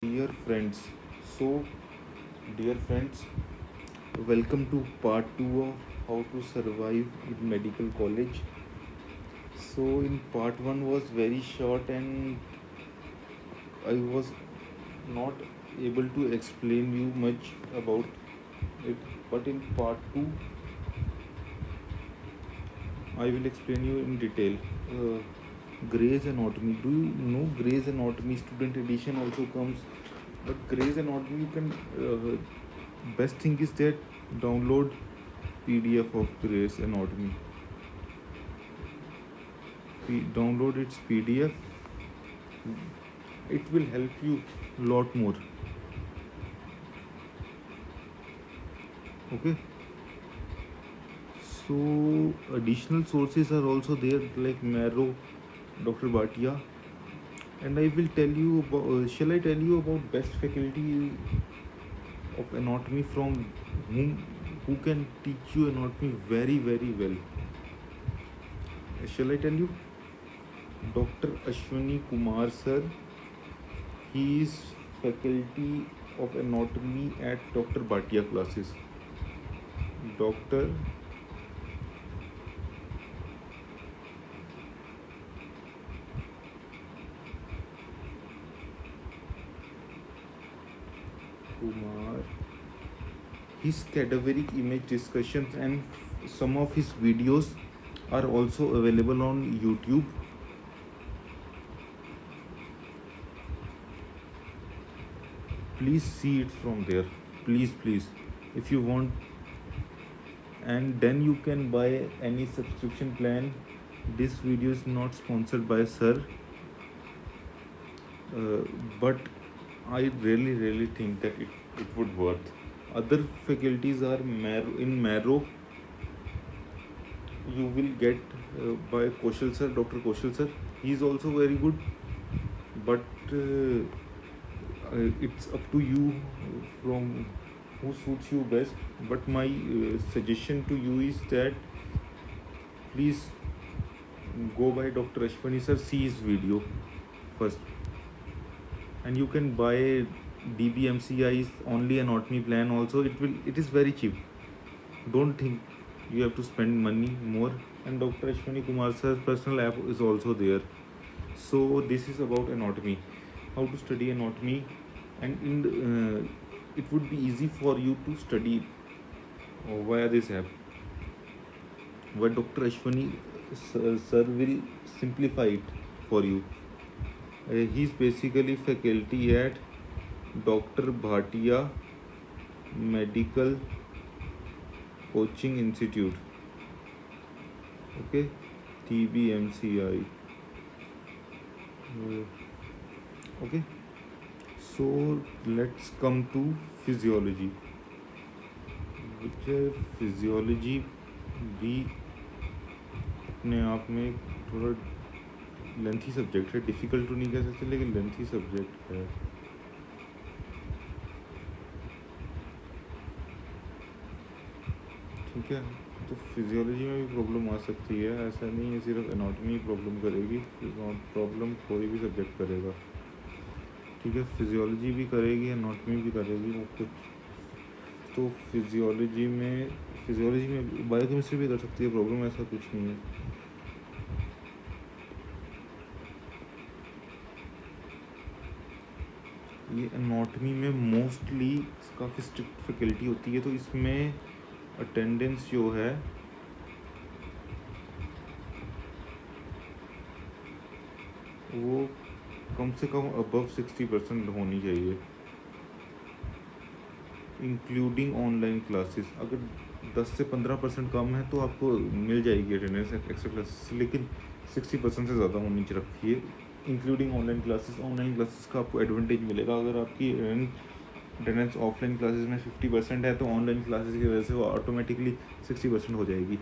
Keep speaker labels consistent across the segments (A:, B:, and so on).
A: Dear friends, so dear friends, welcome to part 2 of how to survive in medical college. So, in part 1 was very short and I was not able to explain you much about it, but in part 2, I will explain you in detail. Uh, Gray's Anatomy. Do you know Gray's Anatomy student edition also comes? But Gray's Anatomy, you can best thing is that download PDF of Gray's Anatomy. Download its PDF. It will help you lot more. Okay. So additional sources are also there like Marrow, Dr. Bhatia, and I will tell you about. Shall I tell you about best faculty of anatomy from whom who can teach you anatomy very well? Shall I tell you? Dr. Ashwani Kumar sir. He is faculty of anatomy at Dr. Bhatia classes. Dr. Kumar. His cadaveric image discussions and some of his videos are also available on YouTube. Please see it from there. Please, if you want, and then you can buy any subscription plan. This video is not sponsored by sir, but I really think that it would worth. Other faculties are in Marrow. You will get by Kaushal sir, Dr. Kaushal sir. He is also very good, but it's up to you from who suits you best. But my suggestion to you is that please go by Dr. Ashwani sir, see his video first, and you can buy DBMCI's only anatomy plan also. It is very cheap. Don't think you have to spend money more. And Dr. Ashwani Kumar sir's personal app is also there. So this is about anatomy, how to study anatomy, and it would be easy for you to study via this app. Where Dr. Ashwani sir will simplify it for you. He's basically faculty at Dr. Bhatia Medical Coaching Institute. Okay, TBMCI. Okay, so let's come to physiology. which physiology भी अपने आप में थोड़ा lengthy subject है. Difficult तो नहीं कह सकते, लेकिन लेंथी सब्जेक्ट है. ठीक है, तो फिजियोलॉजी में भी प्रॉब्लम आ सकती है. ऐसा नहीं है सिर्फ एनाटॉमी प्रॉब्लम करेगी, प्रॉब्लम कोई भी सब्जेक्ट करेगा. ठीक है, फिजियोलॉजी भी करेगी, एनाटॉमी भी करेगी वो कुछ. तो फिजियोलॉजी में बायोकेमिस्ट्री भी कर सकती है, प्रॉब्लम ऐसा कुछ नहीं है. ये एनाटॉमी में मोस्टली काफ़ी स्ट्रिक्ट फैकल्टी होती है, तो इसमें अटेंडेंस जो है वो कम से कम अबव 60% होनी चाहिए, इंक्लूडिंग ऑनलाइन क्लासेस. अगर 10 से 15% कम है तो आपको मिल जाएगी अटेंडेंस एक्स्ट्रा क्लासेस, लेकिन 60% से ज़्यादा होनी चाहिए, including online classes. Online classes का आपको एडवांटेज मिलेगा. अगर आपकी अटेंडेंस ऑफलाइन क्लासेस में 50% है तो ऑनलाइन क्लासेस की वजह से वो ऑटोमेटिकली 60% हो जाएगी.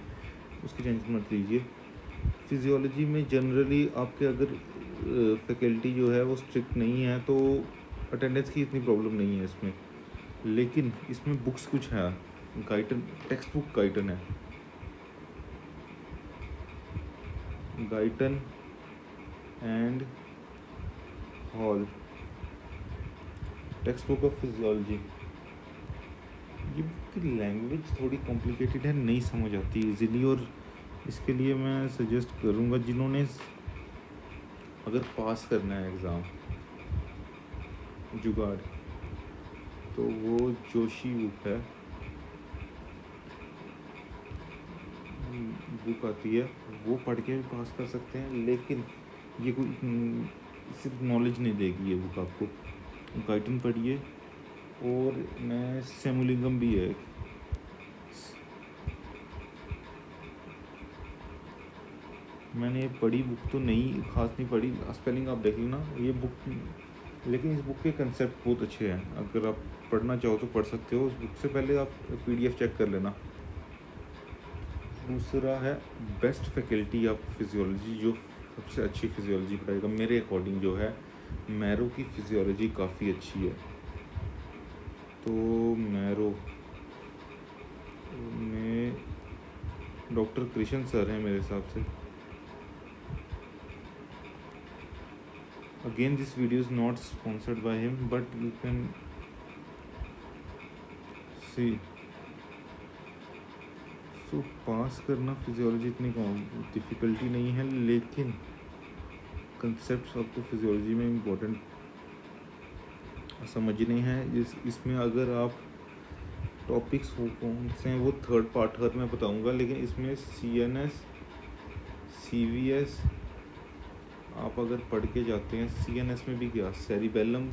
A: उसकी टेंशन मत लीजिए. फिजियोलॉजी में जनरली आपके अगर फैकल्टी जो है वो स्ट्रिक्ट नहीं है तो अटेंडेंस की इतनी प्रॉब्लम नहीं है इसमें. लेकिन इसमें बुक्स कुछ है, गाइटन, टेक्स्ट बुक गाइटन है. Guyton and hall text book of physiology. ये बुक की लैंग्वेज थोड़ी कॉम्प्लिकेटेड है, नहीं समझ आती इजीली, और इसके लिए मैं सजेस्ट करूँगा जिन्होंने अगर पास करना है एग्ज़ाम जुगाड़, तो वो जोशी बुक है, बुक आती है, वो पढ़ के भी पास कर सकते हैं। लेकिन ये कोई सिर्फ नॉलेज नहीं देगी ये बुक आपको। गाइटन पढ़िए, और मैं सेमुलिंगम भी है, मैंने ये पढ़ी बुक, तो नहीं खास नहीं पढ़ी, स्पेलिंग आप देख लेना ये बुक। लेकिन इस बुक के कंसेप्ट बहुत अच्छे हैं, अगर आप पढ़ना चाहो तो पढ़ सकते हो। उस बुक से पहले आप PDF चेक कर लेना। दूसरा है बेस्ट फैकल्टी ऑफ फिजियोलॉजी, जो सबसे अच्छी फिजियोलॉजी पढ़ाएगा मेरे अकॉर्डिंग जो है, मैरो की फिजियोलॉजी काफ़ी अच्छी है। तो मैरो में डॉक्टर कृष्ण सर हैं मेरे हिसाब से। Again this video is not sponsored by him, but you can see. So pass करना फिजियोलॉजी इतनी डिफ़िकल्टी नहीं है, लेकिन कंसेप्ट आपको फिजियोलॉजी में इम्पोर्टेंट समझने हैं। इसमें अगर आप टॉपिक्स वो कौन से हैं वो थर्ड पार्ट में बताऊंगा, लेकिन इसमें CNS CVS आप अगर पढ़ के जाते हैं, CNS में भी क्या, cerebellum,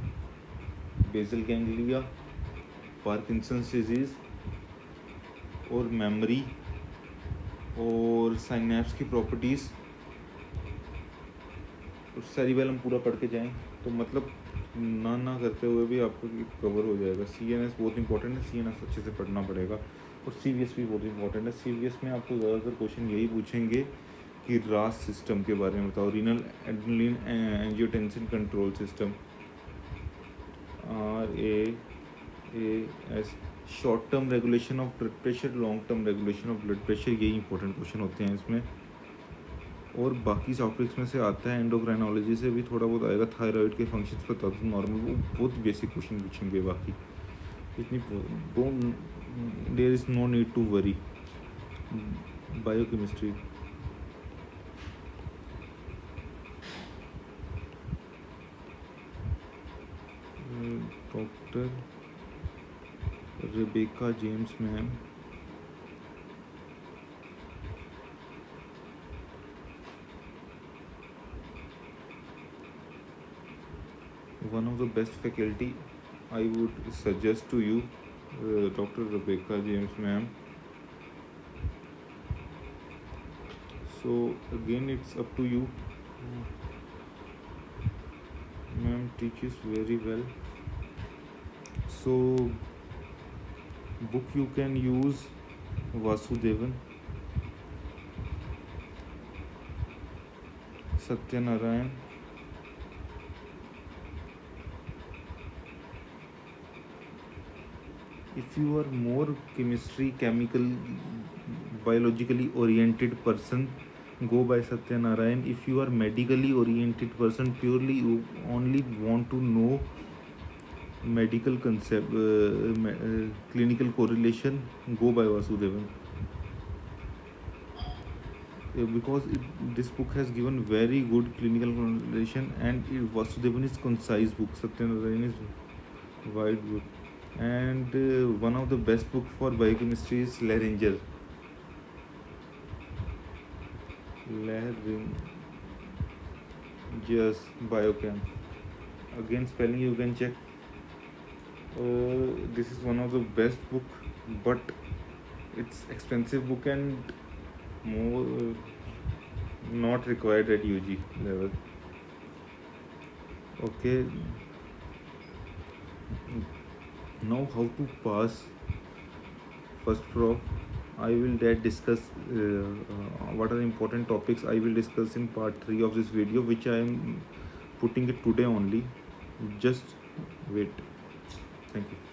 A: basal ganglia, Parkinson's disease, और मेमोरी, और साइनेप्स की प्रॉपर्टीज़, और सेरिबेलम पूरा पढ़ के जाएं तो मतलब ना करते हुए भी आपको कवर हो जाएगा। CNS बहुत इंपॉर्टेंट है, CNS अच्छे से पढ़ना पड़ेगा, और CVS भी बहुत इंपॉर्टेंट है। CVS में आपको ज़्यादातर क्वेश्चन यही पूछेंगे कि RAS सिस्टम के बारे में बताओ, renal adrenaline angiotensin control system, RAAS, short term regulation of blood pressure, long term regulation of blood pressure, यही इंपॉर्टेंट क्वेश्चन होते हैं इसमें। और बाकी टॉपिक्स में से आता है एंडोक्राइनोलॉजी से भी थोड़ा बहुत आएगा, थायराइड के फंक्शंस बता दो नॉर्मल, वो बहुत बेसिक क्वेश्चन पूछेंगे, बाकी इतनी there is no need to worry. Biochemistry, doctor Rebecca James ma'am, one of the best faculty I would suggest to you, Dr. Rebecca James ma'am. So again it's up to you, ma'am teaches very well. So book you can use Vasudevan, Satyanarayan, if you are more chemical biologically oriented person, go by Satyanarayan. If you are medically oriented person, purely you only want to know medical concept, clinical correlation, go by Vasudevan. Because this book has given very good clinical correlation, and Vasudevan is concise book, Satyanarayan is wide book. And one of the best book for biochemistry is Lehringer's Biochem. Again spelling you can check. This is one of the best book, but it's expensive book and more not required at UG level. Okay, now how to pass first prof, I will discuss what are the important topics I will discuss in part 3 of this video, which I am putting it today only. Just wait. Thank you.